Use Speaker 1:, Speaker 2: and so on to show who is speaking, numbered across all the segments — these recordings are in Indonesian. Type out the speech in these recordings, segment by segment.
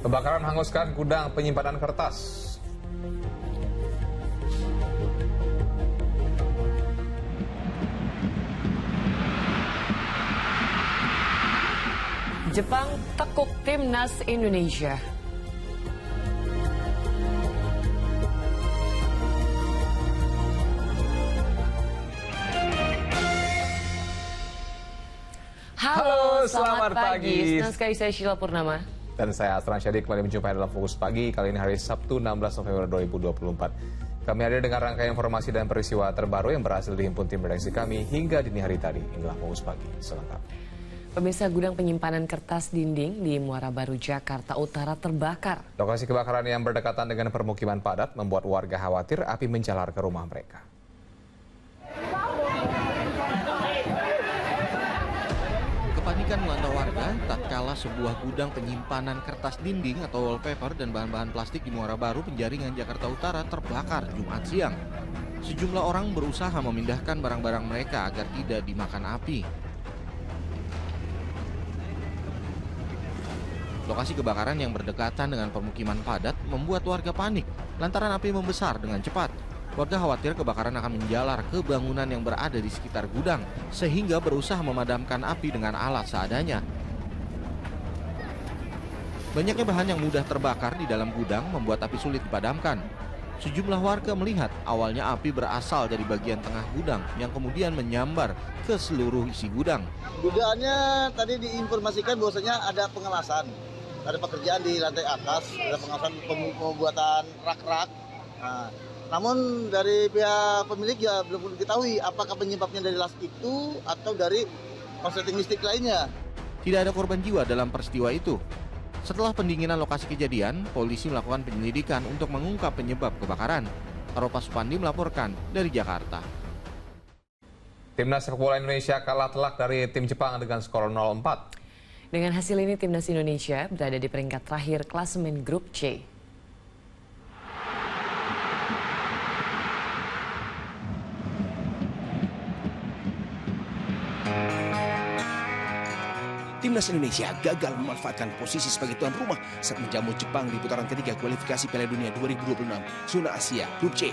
Speaker 1: Kebakaran menghanguskan gudang penyimpanan kertas.
Speaker 2: Jepang tekuk timnas Indonesia. Halo, selamat pagi. Senang sekali saya Sheila Purnama.
Speaker 1: Dan saya Asran Syadi kembali menjumpai dalam Fokus Pagi, kali ini hari Sabtu 16 November 2024. Kami hadir dengan rangkaian informasi dan peristiwa terbaru yang berhasil dihimpun tim redaksi kami hingga dini hari tadi. Inilah Fokus Pagi selengkapnya.
Speaker 2: Pemirsa, gudang penyimpanan kertas dinding di Muara Baru, Jakarta Utara terbakar.
Speaker 1: Lokasi kebakaran yang berdekatan dengan permukiman padat membuat warga khawatir api menjalar ke rumah mereka.
Speaker 3: Kepanikan melanda warga tatkala sebuah gudang penyimpanan kertas dinding atau wallpaper dan bahan-bahan plastik di Muara Baru, Penjaringan, Jakarta Utara terbakar Jumat siang. Sejumlah orang berusaha memindahkan barang-barang mereka agar tidak dimakan api. Lokasi kebakaran yang berdekatan dengan permukiman padat membuat warga panik lantaran api membesar dengan cepat. Warga khawatir kebakaran akan menjalar ke bangunan yang berada di sekitar gudang, sehingga berusaha memadamkan api dengan alat seadanya. Banyaknya bahan yang mudah terbakar di dalam gudang membuat api sulit dipadamkan. Sejumlah warga melihat awalnya api berasal dari bagian tengah gudang yang kemudian menyambar ke seluruh isi gudang.
Speaker 4: Dugaannya tadi diinformasikan bahwasanya ada pengelasan, ada pekerjaan di lantai atas, ada pengelasan pembuatan rak-rak. Namun dari pihak pemilik ya belum diketahui apakah penyebabnya dari las itu atau dari konsleting listrik lainnya.
Speaker 3: Tidak ada korban jiwa dalam peristiwa itu. Setelah pendinginan lokasi kejadian, polisi melakukan penyelidikan untuk mengungkap penyebab kebakaran. Aropa Supandi melaporkan dari Jakarta.
Speaker 1: Timnas sepak bola Indonesia kalah telak dari tim Jepang dengan skor 0-4.
Speaker 2: Dengan hasil ini, Timnas Indonesia berada di peringkat terakhir klasemen grup C.
Speaker 5: Timnas Indonesia gagal memanfaatkan posisi sebagai tuan rumah saat menjamu Jepang di putaran ketiga kualifikasi Piala Dunia 2026 zona Asia Grup C.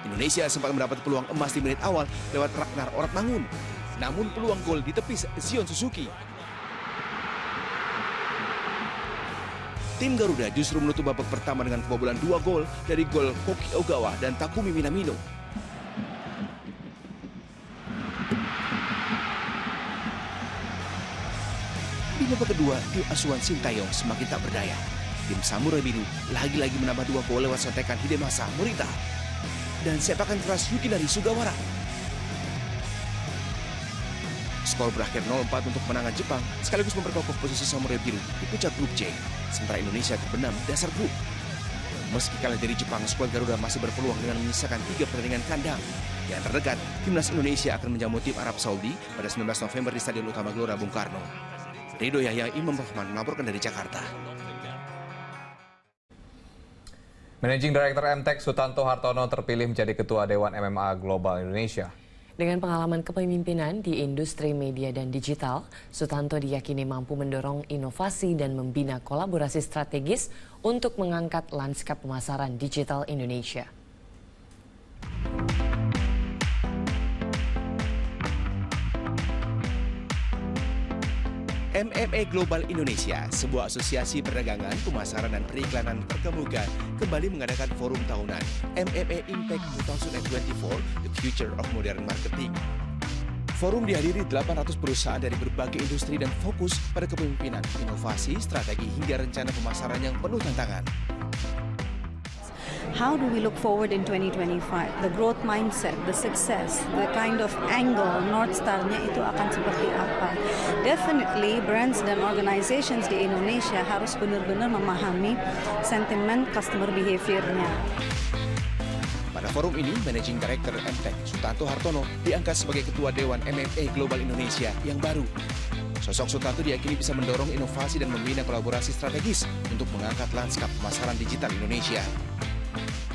Speaker 5: Indonesia sempat mendapat peluang emas di menit awal lewat Ragnar Oratmangun. Namun peluang gol ditepis Zion Suzuki. Tim Garuda justru menutup babak pertama dengan kebobolan 2 gol dari gol Koki Ogawa dan Takumi Minamino. Di babak kedua, tim asuhan Sintayong semakin tak berdaya. Tim Samurai Biru lagi-lagi menambah 2 gol lewat sontekan Hidemasa Morita dan sepakan keras Yukinari Sugawara. Skor berakhir 0-4 untuk kemenangan Jepang, sekaligus memperkokoh posisi Samurai Biru di puncak grup C, sementara Indonesia terbenam di dasar grup. Meski kalah dari Jepang, skuad Garuda masih berpeluang dengan menyisakan 3 pertandingan kandang. Yang terdekat, timnas Indonesia akan menjamu tim Arab Saudi pada 19 November di Stadion Utama Gelora Bung Karno. Ridho Yahya, Imam Rahman melaporkan dari Jakarta.
Speaker 1: Managing Director MTEK Sutanto Hartono terpilih menjadi Ketua Dewan MMA Global Indonesia.
Speaker 2: Dengan pengalaman kepemimpinan di industri media dan digital, Sutanto diyakini mampu mendorong inovasi dan membina kolaborasi strategis untuk mengangkat lanskap pemasaran digital Indonesia.
Speaker 5: MMA Global Indonesia, sebuah asosiasi perdagangan, pemasaran, dan periklanan terkemuka, kembali mengadakan forum tahunan MMA Impact 2024, The Future of Modern Marketing. Forum dihadiri 800 perusahaan dari berbagai industri dan fokus pada kepemimpinan, inovasi, strategi, hingga rencana pemasaran yang penuh tantangan.
Speaker 6: How do we look forward in 2025? The growth mindset, the success, the kind of angle, North Star-nya itu akan seperti apa? Definitely brands dan organizations di Indonesia harus benar-benar memahami sentimen customer behavior-nya.
Speaker 5: Pada forum ini, Managing Director MTEK Sutanto Hartono diangkat sebagai Ketua Dewan MMA Global Indonesia yang baru. Sosok Sutanto diyakini bisa mendorong inovasi dan membina kolaborasi strategis untuk mengangkat lanskap pemasaran digital Indonesia.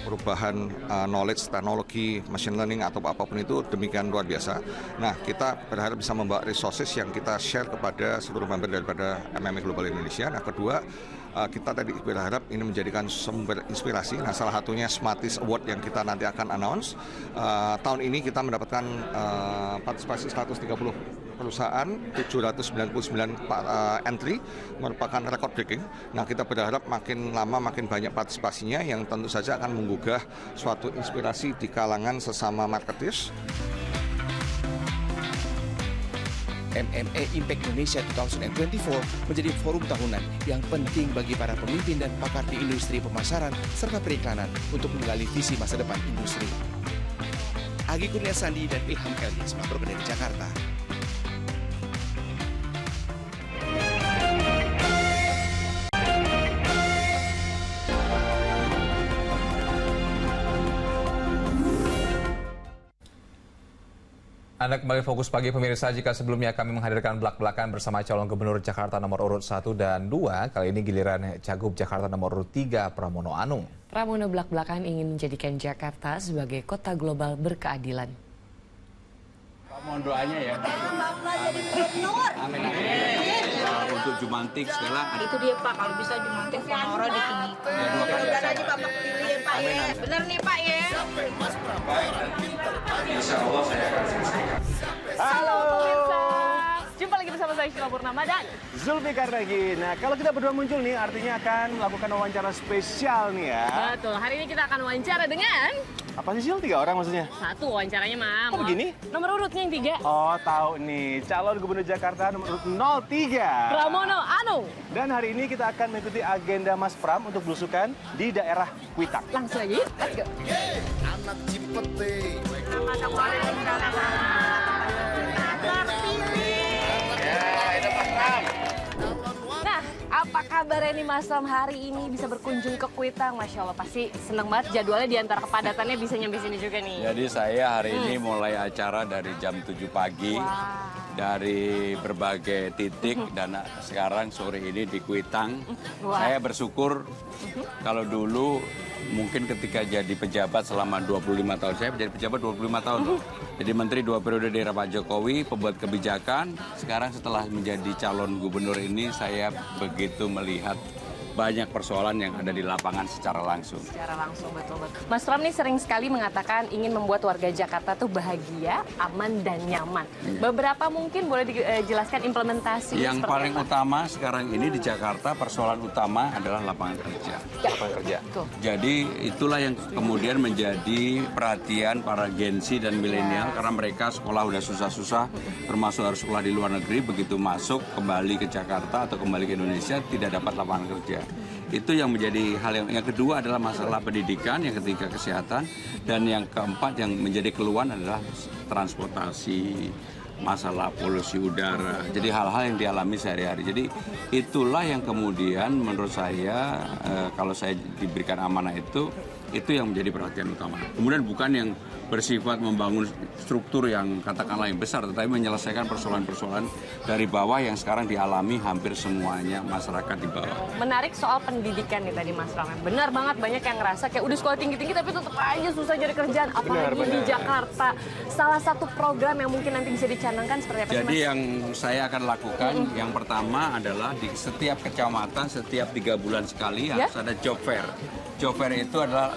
Speaker 7: perubahan knowledge, teknologi, machine learning atau apapun itu demikian luar biasa. Nah, kita berharap bisa membawa resources yang kita share kepada seluruh member daripada MMA Global Indonesia. Nah, kedua, kita tadi berharap ini menjadikan sumber inspirasi. Nah, salah satunya Smarties Award yang kita nanti akan announce. Tahun ini kita mendapatkan partisipasi 130 perusahaan, 799 entry, merupakan record breaking. Nah, kita berharap makin lama makin banyak partisipasinya yang tentu saja akan menggugah suatu inspirasi di kalangan sesama marketeers.
Speaker 5: MMA Impact Indonesia 2024 menjadi forum tahunan yang penting bagi para pemimpin dan pakar di industri pemasaran serta periklanan untuk menggali visi masa depan industri. Agi Kurnia Sandi dan Ilham Elias melaporkan dari Jakarta.
Speaker 1: Anda kembali Fokus Pagi pemirsa, jika sebelumnya kami menghadirkan belak-belakan bersama calon gubernur Jakarta nomor urut 1 dan 2, kali ini giliran Cagup Jakarta nomor urut 3 Pramono Anung.
Speaker 2: Pramono belak-belakan ingin menjadikan Jakarta sebagai kota global berkeadilan.
Speaker 8: Mohon doanya ya. Amin. Untuk Jumantik segala.
Speaker 9: Itu dia Pak, kalau bisa Jumantik Sonora ditinggikan.
Speaker 8: Ya, 2 kali
Speaker 9: Mudah-mudahan aja Bapak pilih ya Pak ya. Benar nih Pak ya.
Speaker 8: Insya Allah saya akan selesaikan.
Speaker 10: Halo
Speaker 9: pemirsa, jumpa lagi bersama saya Sheila Purnama dan
Speaker 10: Zulfikar lagi. Nah, kalau kita berdua muncul nih artinya akan melakukan wawancara spesial nih ya.
Speaker 9: betul, hari ini kita akan wawancara dengan
Speaker 10: Apa sih Sil? 3 orang maksudnya?
Speaker 9: satu wawancaranya Mam.
Speaker 10: Oh begini?
Speaker 9: Nomor urutnya yang 3.
Speaker 10: Oh tahu nih, calon gubernur Jakarta nomor urut 03.
Speaker 9: Pramono Anung.
Speaker 10: Dan hari ini kita akan mengikuti agenda Mas Pram untuk belusukan di daerah Kuitang.
Speaker 9: Langsung aja, let's go.
Speaker 11: Anak Cipete.
Speaker 9: Nah, apa kabarnya nih Mas Pram hari ini bisa berkunjung ke Kuitang? Masya Allah, pasti seneng banget jadwalnya di antara kepadatannya bisa nyampe sini juga nih.
Speaker 8: Jadi saya hari ini mulai acara dari jam 7 pagi. Dari berbagai titik dan sekarang sore ini di Kuitang. Saya bersyukur kalau dulu mungkin ketika jadi pejabat selama 25 tahun. Saya jadi pejabat 25 tahun. Jadi menteri 2 periode di era Pak Jokowi, pembuat kebijakan. Sekarang setelah menjadi calon gubernur ini saya begitu melihat banyak persoalan yang ada di lapangan secara langsung.
Speaker 9: Secara langsung, betul-betul. Mas Pram nih sering sekali mengatakan ingin membuat warga Jakarta tuh bahagia, aman, dan nyaman. Beberapa mungkin boleh dijelaskan implementasi
Speaker 8: Yang
Speaker 9: seperti
Speaker 8: paling
Speaker 9: apa?
Speaker 8: utama sekarang ini di Jakarta, persoalan utama adalah lapangan kerja.
Speaker 10: Lapangan kerja.
Speaker 8: Jadi itulah yang kemudian menjadi perhatian para Gen Z dan milenial karena mereka sekolah udah susah-susah, termasuk harus sekolah di luar negeri, begitu masuk kembali ke Jakarta atau kembali ke Indonesia tidak dapat lapangan kerja. Itu yang menjadi hal yang kedua adalah masalah pendidikan, yang ketiga kesehatan, dan yang keempat yang menjadi keluhan adalah transportasi, masalah polusi udara. Jadi hal-hal yang dialami sehari-hari. Jadi itulah yang kemudian menurut saya kalau saya diberikan amanah itu yang menjadi perhatian utama. Kemudian bukan yang bersifat membangun struktur yang katakanlah yang besar, tetapi menyelesaikan persoalan-persoalan dari bawah yang sekarang dialami hampir semuanya masyarakat di bawah.
Speaker 9: Menarik soal pendidikan nih tadi Mas Pram. Benar banget, banyak yang ngerasa kayak udah sekolah tinggi-tinggi tapi tetap aja susah cari kerjaan. Apalagi di Jakarta. Salah satu program yang mungkin nanti bisa dicanangkan seperti apa sih Mas?
Speaker 8: Jadi yang saya akan lakukan, yang pertama adalah di setiap kecamatan, setiap 3 bulan sekali harus ada job fair. Job fair itu adalah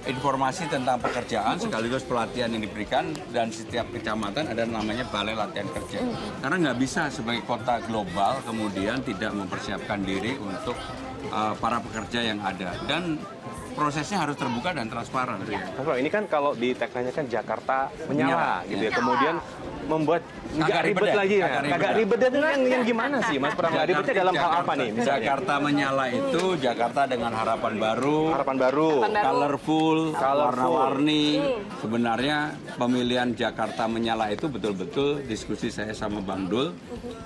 Speaker 8: informasi tentang pekerjaan sekaligus pelatihan yang diberikan, dan setiap kecamatan ada namanya balai latihan kerja. Karena nggak bisa sebagai kota global kemudian tidak mempersiapkan diri untuk para pekerja yang ada, dan prosesnya harus terbuka dan transparan.
Speaker 10: Mas Pram, ini kan kalau di tagline-nya kan Jakarta menyala gitu ya. Kemudian membuat nggak ribet lagi ya. Kagak ribet itu yang gimana sih Mas Pram? Ribetnya dalam hal apa nih misalnya?
Speaker 8: Jakarta menyala itu Jakarta dengan harapan baru, colorful, warna-warni. Sebenarnya pemilihan Jakarta menyala itu betul-betul diskusi saya sama Bang Dul,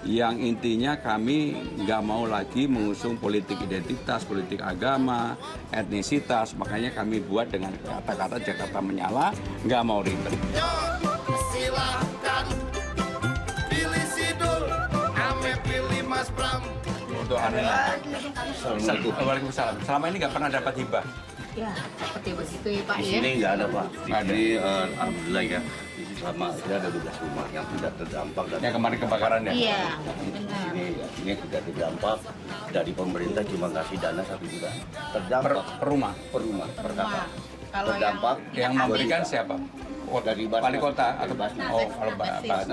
Speaker 8: yang intinya kami nggak mau lagi mengusung politik identitas, politik agama, etnisitas. Makanya kami buat dengan kata-kata Jakarta menyala, nggak mau ribet.
Speaker 11: Silahkan pilih Sidul, ame pilih Mas Pram.
Speaker 8: Untuk Anda. Waalaikumsalam. Selama ini nggak pernah dapat hibah.
Speaker 12: Ya, seperti begitu ya Pak
Speaker 13: Di
Speaker 12: ya.
Speaker 13: sini nggak ada Pak. Di sini alhamdulillah ya. Di sini sama saya ada 12 rumah yang tidak terdampak.
Speaker 8: Yang kemarin kebakaran ya?
Speaker 12: Iya,
Speaker 13: Di
Speaker 12: benar.
Speaker 13: sini tidak terdampak. Dari pemerintah cuma kasih dana 1 juta. Terdampak
Speaker 8: Per rumah?
Speaker 13: per rumah, per kakak.
Speaker 12: Kalau
Speaker 13: Terdampak
Speaker 8: Yang memberikan siapa?
Speaker 13: dari
Speaker 8: Wali kota atau
Speaker 13: Basnas.
Speaker 8: kalau Basnas.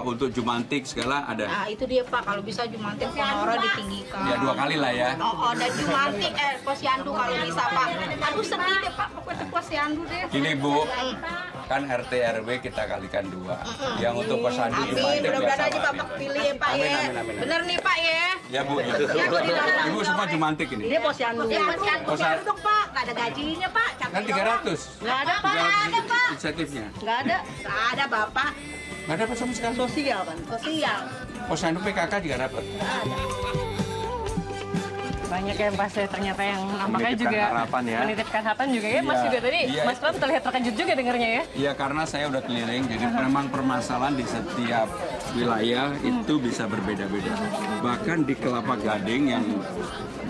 Speaker 8: Untuk Jumantik segala ada.
Speaker 12: Nah, itu dia Pak, kalau bisa Jumantik Ponoro ditinggikan.
Speaker 8: Ya 2 kali lah ya.
Speaker 12: Oh, dan Jumantik Posyandu kalau bisa Pak. Aduh sedih deh Pak, pokoknya Posyandu deh.
Speaker 8: Gini Bu, kan RT RW kita kalikan 2. Yang untuk Posyandu
Speaker 12: Amin,
Speaker 8: Jumantik
Speaker 12: mudah-mudahan aja
Speaker 8: biasa.
Speaker 12: Bapak pilih ya Pak ya. Bener nih Pak ya.
Speaker 8: Ya Bu, ya. Ibu semua Jumantik ini.
Speaker 12: Ini Posyandu. Ya, Posyandu dong Pak, nggak ada gajinya Pak.
Speaker 8: Kan 300.
Speaker 12: Nggak ada Pak, nggak ada Pak.
Speaker 8: Insentifnya.
Speaker 12: Nggak ada, nggak ada Bapak.
Speaker 8: Nggak dapat sama sekali.
Speaker 12: Sosial kan? Sosial.
Speaker 8: Posyandu PKK juga dapat.
Speaker 9: Banyak yang pasti ternyata yang nampaknya
Speaker 10: Menitipkan
Speaker 9: juga
Speaker 10: harapan ya.
Speaker 9: menitipkan harapan juga ya. Mas
Speaker 8: Iya.
Speaker 9: juga tadi,
Speaker 8: Iya.
Speaker 9: Mas Pram terlihat terkejut juga dengarnya ya.
Speaker 8: Iya, karena saya udah keliling, jadi memang permasalahan di setiap wilayah itu bisa berbeda-beda. Bahkan di Kelapa Gading yang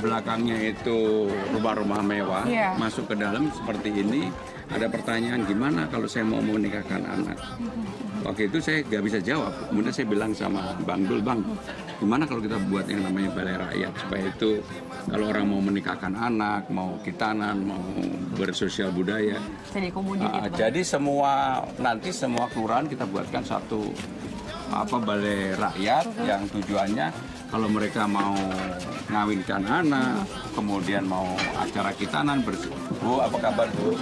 Speaker 8: belakangnya itu rumah-rumah mewah,
Speaker 9: Iya.
Speaker 8: masuk ke dalam seperti ini, ada pertanyaan gimana kalau saya mau menikahkan anak. Waktu itu saya nggak bisa jawab, kemudian saya bilang sama Bang Dul, Bang, gimana kalau kita buat yang namanya balai rakyat, supaya itu kalau orang mau menikahkan anak, mau khitanan, mau bersosial budaya.
Speaker 9: Jadi komudi gitu. Bang.
Speaker 8: Jadi nanti semua kelurahan kita buatkan satu balai rakyat yang tujuannya kalau mereka mau ngawinkan anak, kemudian mau acara khitanan, Bu, apa kabar Bu?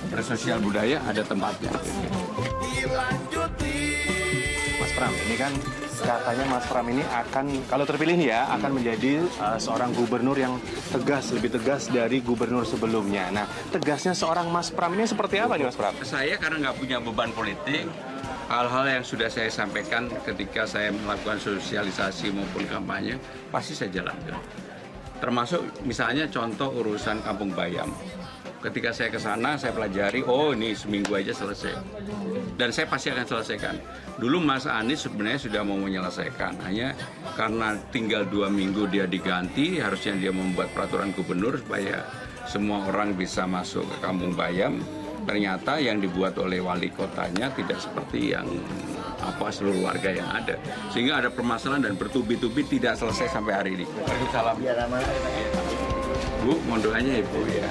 Speaker 8: Bersosial budaya ada tempatnya.
Speaker 10: Mas Pram, ini kan katanya Mas Pram ini akan, kalau terpilih nih ya, akan menjadi seorang gubernur yang tegas, lebih tegas dari gubernur sebelumnya. Nah, tegasnya seorang Mas Pram ini seperti apa nih Mas Pram?
Speaker 8: Saya karena nggak punya beban politik, hal-hal yang sudah saya sampaikan ketika saya melakukan sosialisasi maupun kampanye, pasti saya jalankan. Termasuk misalnya contoh urusan Kampung Bayam. Ketika saya ke sana, saya pelajari, oh ini seminggu aja selesai. Dan saya pasti akan selesaikan. Dulu Mas Anies sebenarnya sudah mau menyelesaikan, hanya karena tinggal 2 minggu dia diganti, harusnya dia membuat peraturan gubernur supaya semua orang bisa masuk ke Kampung Bayam. Ternyata yang dibuat oleh wali kotanya tidak seperti yang seluruh warga yang ada. Sehingga ada permasalahan dan bertubi-tubi tidak selesai sampai hari ini. Waalaikumsalam. Bu, mohon doanya Ibu ya.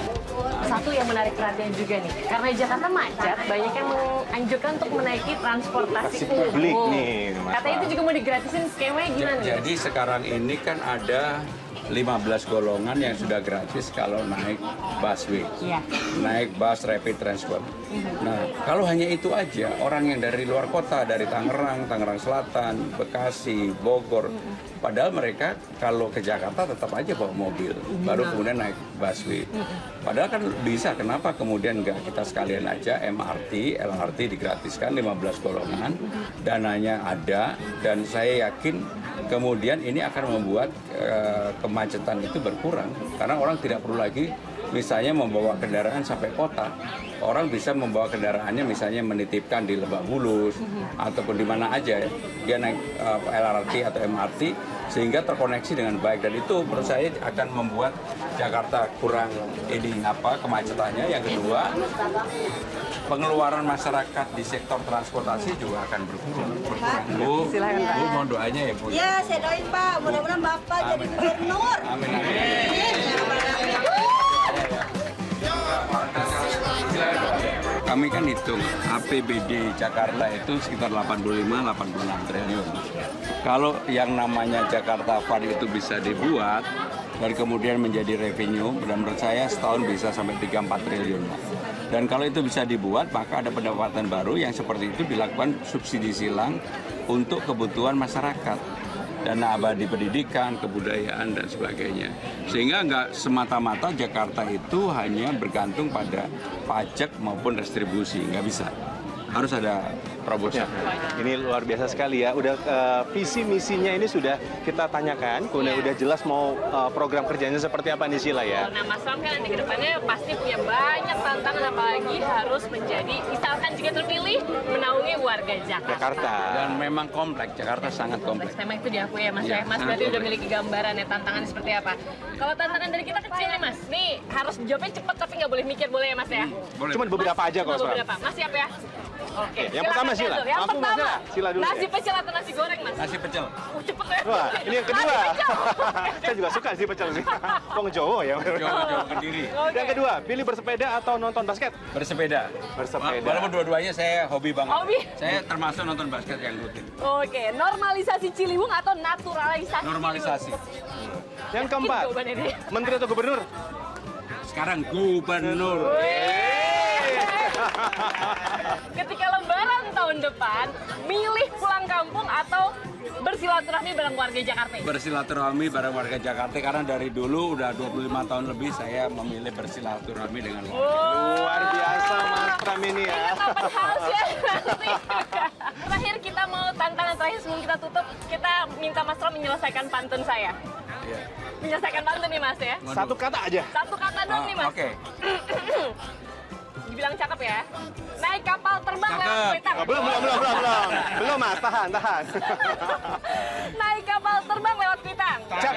Speaker 9: Satu yang menarik perhatian juga nih, karena Jakarta macet, banyak yang menganjurkan untuk menaiki transportasi
Speaker 10: publik
Speaker 9: umum.
Speaker 10: nih, Mas
Speaker 9: Katanya itu
Speaker 10: Pram.
Speaker 9: juga mau digratisin, skemanya gimana nih?
Speaker 8: Jadi sekarang ini kan ada 15 golongan yang sudah gratis kalau naik busway,
Speaker 9: Iya.
Speaker 8: naik bus rapid transport. Nah, kalau hanya itu aja, orang yang dari luar kota, dari Tangerang, Tangerang Selatan, Bekasi, Bogor, padahal mereka kalau ke Jakarta tetap aja bawa mobil, baru kemudian naik busway. Padahal kan bisa, kenapa kemudian nggak kita sekalian aja MRT, LRT digratiskan 15 golongan, dananya ada, dan saya yakin kemudian ini akan membuat kemacetan itu berkurang, karena orang tidak perlu lagi misalnya membawa kendaraan sampai kota. Orang bisa membawa kendaraannya misalnya menitipkan di Lebak Bulus ataupun di mana aja dia naik LRT atau MRT sehingga terkoneksi dengan baik, dan itu menurut saya akan membuat Jakarta kurang kemacetannya. Yang kedua, pengeluaran masyarakat di sektor transportasi juga akan berkurang. Bu, Bu mohon doanya ya Bu.
Speaker 12: Ya, saya doain Pak, mudah-mudahan Bapak jadi gubernur.
Speaker 8: Amin, amin. Kami kan hitung APBD Jakarta itu sekitar 85-86 triliun. Kalau yang namanya Jakarta Fund itu bisa dibuat dan kemudian menjadi revenue, dan menurut saya setahun bisa sampai 3-4 triliun. Dan kalau itu bisa dibuat, maka ada pendapatan baru yang seperti itu dilakukan subsidi silang untuk kebutuhan masyarakat. Dana abadi pendidikan, kebudayaan, dan sebagainya. Sehingga nggak semata-mata Jakarta itu hanya bergantung pada pajak maupun restribusi, nggak bisa. Harus ada
Speaker 10: Prabowo. Ini luar biasa sekali ya. Udah visi misinya ini sudah kita tanyakan. Kemudian udah jelas mau program kerjanya seperti apa nih Sheila ya.
Speaker 9: Nah Mas Pram kan nanti ke depannya pasti punya banyak tantangan, apalagi harus menjadi, misalkan jika terpilih, menaungi warga Jakarta.
Speaker 8: Dan memang kompleks, Jakarta sangat kompleks.
Speaker 9: Memang itu diakui ya Mas ya. Mas berarti udah memiliki gambaran ya tantangannya seperti apa. Kalau tantangan dari kita kecil nih Mas, nih harus jawabnya cepat tapi nggak boleh mikir, boleh ya Mas ya?
Speaker 10: Boleh. Cuma beberapa aja kok Mas Pram.
Speaker 9: Mas siap ya? Oke.
Speaker 10: Yang pertama Sheila.
Speaker 9: Yang pertama,
Speaker 10: Sheila dulu.
Speaker 9: nasi pecel atau nasi goreng Mas?
Speaker 8: Nasi pecel.
Speaker 9: Cepet ya.
Speaker 10: Wah, ini yang kedua. Saya juga suka nasi pecel nih. Wong Jawa ya.
Speaker 8: Jawa Kediri.
Speaker 10: Yang kedua, pilih bersepeda atau nonton basket?
Speaker 8: Bersepeda. Walaupun dua-duanya saya hobi banget.
Speaker 9: Hobi?
Speaker 8: Saya termasuk nonton basket yang rutin.
Speaker 9: Oke, normalisasi Ciliwung atau naturalisasi?
Speaker 8: Normalisasi.
Speaker 10: Yang keempat, menteri atau gubernur?
Speaker 8: Sekarang gubernur.
Speaker 9: Ketika lebaran tahun depan, milih pulang kampung atau bersilaturahmi bareng warga Jakarta?
Speaker 8: Bersilaturahmi bareng warga Jakarta, karena dari dulu udah 25 tahun lebih saya memilih bersilaturahmi dengan warga.
Speaker 10: Luar biasa Mas Pram ini ya.
Speaker 9: Terakhir kita mau tantangan terakhir sebelum kita tutup, kita minta Mas Pram menyelesaikan pantun saya. Menyelesaikan pantun nih Mas ya.
Speaker 10: Satu kata aja.
Speaker 9: Satu kata dong nih Mas.
Speaker 8: Oke.
Speaker 9: Dibilang cakep ya. Naik kapal terbang lewat Kuitang.
Speaker 10: Belum Mas, tahan.
Speaker 9: Naik kapal terbang lewat Kuitang.
Speaker 10: Cakep.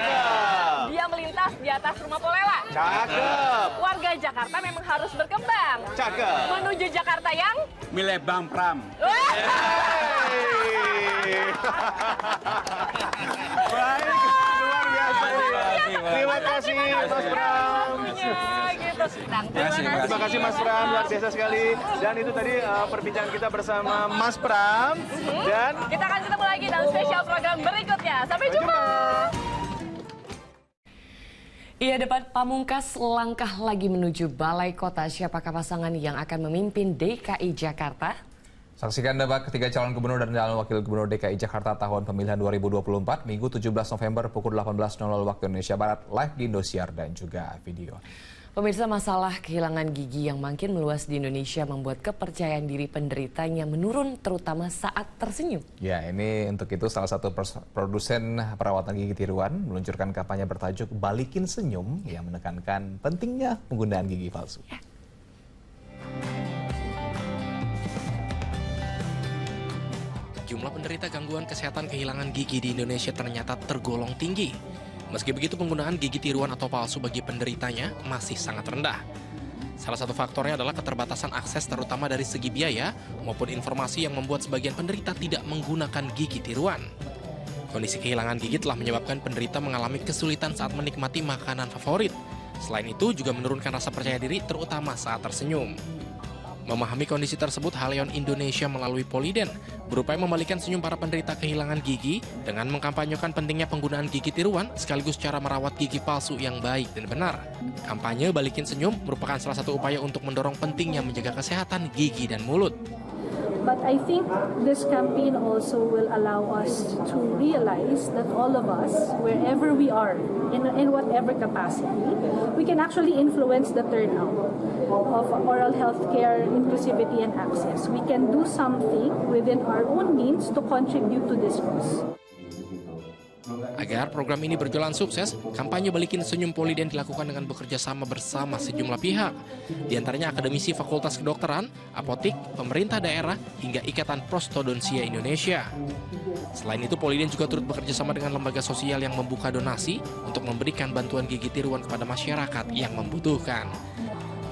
Speaker 9: Dia melintas di atas rumah Polela.
Speaker 10: Cakep.
Speaker 9: Warga Jakarta memang harus berkembang.
Speaker 10: Cakep.
Speaker 9: Menuju Jakarta yang
Speaker 8: milih Bang Pram.
Speaker 10: Baik, luar biasa. Terima kasih Mas Pram. Terima kasih Mas Pram, luar biasa sekali. Dan itu tadi perbincangan kita bersama Mas Pram. Dan
Speaker 9: kita akan ketemu lagi dalam spesial program berikutnya. Sampai jumpa.
Speaker 2: Iya, debat pamungkas langkah lagi menuju Balai Kota. Siapakah pasangan yang akan memimpin DKI Jakarta?
Speaker 1: Saksikan debat ketiga calon gubernur dan calon wakil gubernur DKI Jakarta tahun pemilihan 2024, Minggu 17 November pukul 18.00 waktu Indonesia Barat, live di Indosiar dan juga video.
Speaker 2: Pemirsa, masalah kehilangan gigi yang makin meluas di Indonesia membuat kepercayaan diri penderitanya menurun, terutama saat tersenyum.
Speaker 1: Ya, ini untuk itu salah satu produsen perawatan gigi tiruan meluncurkan kampanye bertajuk Balikin Senyum yang menekankan pentingnya penggunaan gigi palsu.
Speaker 3: Jumlah penderita gangguan kesehatan kehilangan gigi di Indonesia ternyata tergolong tinggi. Meski begitu, penggunaan gigi tiruan atau palsu bagi penderitanya masih sangat rendah. Salah satu faktornya adalah keterbatasan akses terutama dari segi biaya maupun informasi yang membuat sebagian penderita tidak menggunakan gigi tiruan. Kondisi kehilangan gigi telah menyebabkan penderita mengalami kesulitan saat menikmati makanan favorit. Selain itu juga menurunkan rasa percaya diri terutama saat tersenyum. Memahami kondisi tersebut, Haleon Indonesia melalui Poliden berupaya membalikkan senyum para penderita kehilangan gigi dengan mengkampanyekan pentingnya penggunaan gigi tiruan sekaligus cara merawat gigi palsu yang baik dan benar. Kampanye Balikin Senyum merupakan salah satu upaya untuk mendorong pentingnya menjaga kesehatan gigi dan mulut.
Speaker 14: But I think this campaign also will allow us to realize that all of us, wherever we are, in whatever capacity, we can actually influence the turnout of oral health care inclusivity and access. We can do something within our own means to contribute to this cause.
Speaker 3: Agar program ini berjalan sukses, kampanye Balikin Senyum Poliden dilakukan dengan bekerja sama bersama sejumlah pihak, di antaranya akademisi Fakultas Kedokteran, apotik, pemerintah daerah, hingga Ikatan Prostodontia Indonesia. Selain itu, Poliden juga turut bekerja sama dengan lembaga sosial yang membuka donasi untuk memberikan bantuan gigi tiruan kepada masyarakat yang membutuhkan.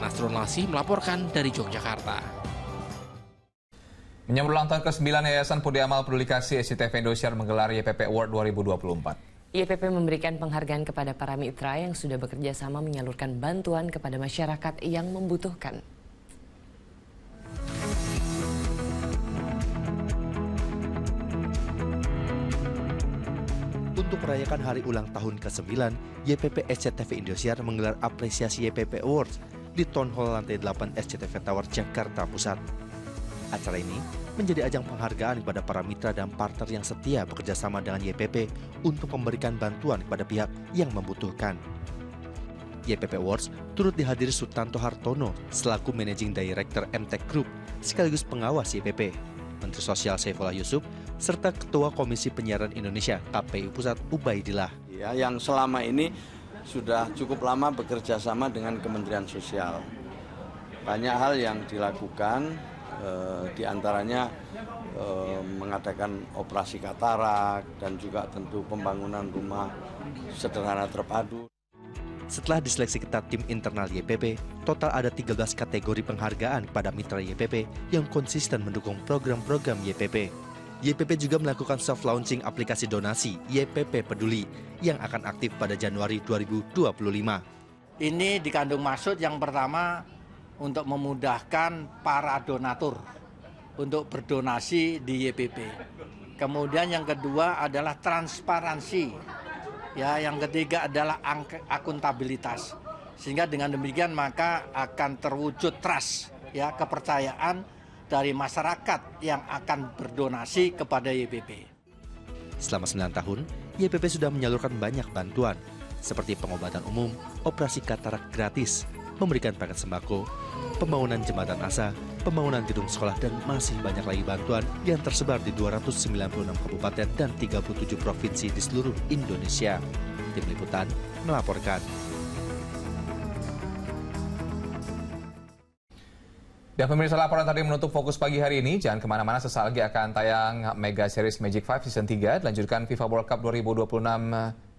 Speaker 3: Nasrul Nasi melaporkan dari Yogyakarta.
Speaker 1: Menyambut ulang tahun ke-9 Yayasan Pudi Amal Peduli Kasih, SCTV Indosiar menggelar YPP Award 2024.
Speaker 2: YPP memberikan penghargaan kepada para mitra yang sudah bekerja sama menyalurkan bantuan kepada masyarakat yang membutuhkan.
Speaker 15: Untuk merayakan hari ulang tahun ke-9, YPP SCTV Indosiar menggelar apresiasi YPP Awards di Town Hall lantai 8 SCTV Tower, Jakarta Pusat. Acara ini menjadi ajang penghargaan kepada para mitra dan partner yang setia bekerja sama dengan YPP untuk memberikan bantuan kepada pihak yang membutuhkan. YPP Awards turut dihadiri Sutanto Hartono selaku Managing Director MTech Group sekaligus pengawas YPP. Menteri Sosial Saifullah Yusuf, serta Ketua Komisi Penyiaran Indonesia KPI Pusat Ubaidillah.
Speaker 16: Ya, yang selama ini sudah cukup lama bekerja sama dengan Kementerian Sosial. Banyak hal yang dilakukan, diantaranya mengadakan operasi katarak dan juga tentu pembangunan rumah sederhana terpadu.
Speaker 15: Setelah diseleksi ketat tim internal YPP, total ada 13 kategori penghargaan pada mitra YPP yang konsisten mendukung program-program YPP. YPP juga melakukan soft launching aplikasi donasi YPP Peduli yang akan aktif pada Januari 2025.
Speaker 17: Ini dikandung maksud yang pertama untuk memudahkan para donatur untuk berdonasi di YPP. Kemudian yang kedua adalah transparansi. Ya, yang ketiga adalah akuntabilitas. Sehingga dengan demikian maka akan terwujud trust, ya, kepercayaan dari masyarakat yang akan berdonasi kepada YPP.
Speaker 15: Selama 9 tahun, YPP sudah menyalurkan banyak bantuan seperti pengobatan umum, operasi katarak gratis, memberikan paket sembako, pembangunan jembatan asa, pembangunan gedung sekolah, dan masih banyak lagi bantuan yang tersebar di 296 kabupaten dan 37 provinsi di seluruh Indonesia. Tim Liputan melaporkan.
Speaker 1: Dan pemirsa, laporan tadi menutup Fokus Pagi hari ini. Jangan kemana-mana, sesaat lagi akan tayang Mega Series Magic 5 Season 3. Dilanjutkan FIFA World Cup 2026.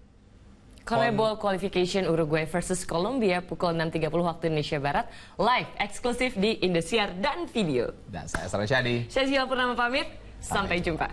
Speaker 2: CONMEBOL Qualification Uruguay versus Colombia pukul 6.30 waktu Indonesia Barat. Live, eksklusif di Indosiar dan video.
Speaker 1: Dan saya Sarah Syadi.
Speaker 2: Saya Zila Purnama pamit. Sampai jumpa.